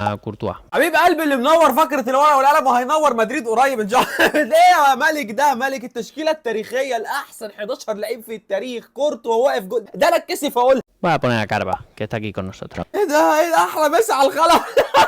كورتوا. حبيب قلبي اللي منور فكره الورقه والقلم وهينور مدريد قريب ان شاء الله. ليه يا ملك؟ ده ملك التشكيله التاريخيه الاحسن 11 لعيب في التاريخ، كورتوا واقف جول، ده انا اتكسف اقول. Voy a poner a Carva, que está aquí con nosotros. ايه ده؟ ايه ده؟ احلى مسا على الخلا.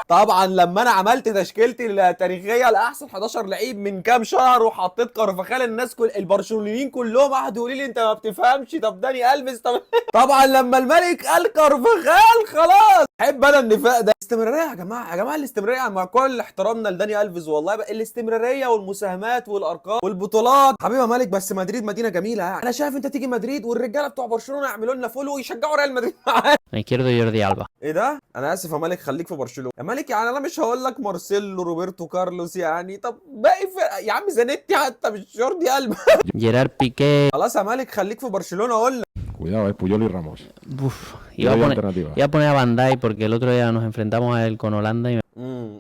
طبعا لما انا عملت تشكيلتي التاريخيه لاحسن 11 لعيب من كام شهر وحطيت كارفاخال، الناس البرشلونيين كلهم قعدوا يقولوا لي انت ما بتفهمش، طب داني الفيس، طب طبعا لما الملك قال كارفاخال خلاص. احب انا النفاق ده. استمراريه يا جماعه، يا جماعه الاستمراريه مع كل احترامنا لداني الفيس، والله بقى الاستمراريه والمساهمات والارقام والبطولات. حبيبي يا ملك بس مدريد مدينه جميله يعني، انا شايف انت تيجي مدريد والرجاله بتوع برشلونه يعملوا لنا فولو ويشجعوا ريال مدريد معانا. izquierdo Jordi Alba. ايه ده؟ انا اسف يا مالك، خليك في برشلونه يا مالك. يعني انا مش هقول لك مارسيلو روبرتو كارلوس يعني، طب باقي يا عم زانيتي حتى مش جوردي قلب. Gerard Piqué. خلاص يا مالك خليك في برشلونه اقول لك. Cuidado, es Puyol y Ramos. Uf, Yo doy alternativa. iba a poner a Van Dijk porque el otro día nos enfrentamos a él con Holanda y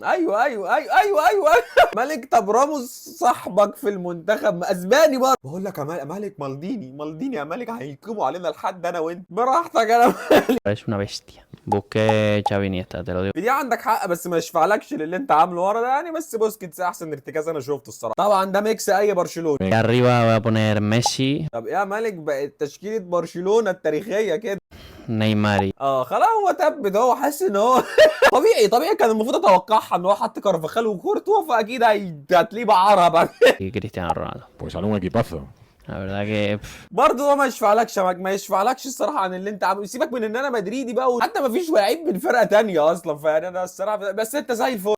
ايوه. مالك طب راموس صاحبك في المنتخب اسباني برضه. بقول لك يا مالك مالديني يا مالك هيقيموا علينا لحد انا وانت براحتك انا. es una bestia. Busqué Xavi Iniesta, te lo digo. دي عندك حق بس ما يشفعلكش للي انت عامله ورا ده يعني، بس بوسكيتس احسن ارتكاز انا شفته الصراحه. طبعا ده ميكس اي برشلونه. Y arriba voy a poner Messi, طب ايه يا مالك بقت تشكيله برشلونه التاريخيه كده؟ Neymar خلاص هو تبت، هو حاسس ان هو طبيعي كان المفروض اتوقعها ان هو حط كارفاخال وكورتوا، فاكيد هتلاقيه بعرها بقى. y Cristiano Ronaldo. Pues sale un equipazo. La verdad que برضه هو ما يشفعلكش الصراحه عن اللي انت عامله. سيبك من ان انا مدريدي بقى، حتى ما فيش لعيب من فرقه تانية اصلا، فانا الصراحه بس انت زي الفل.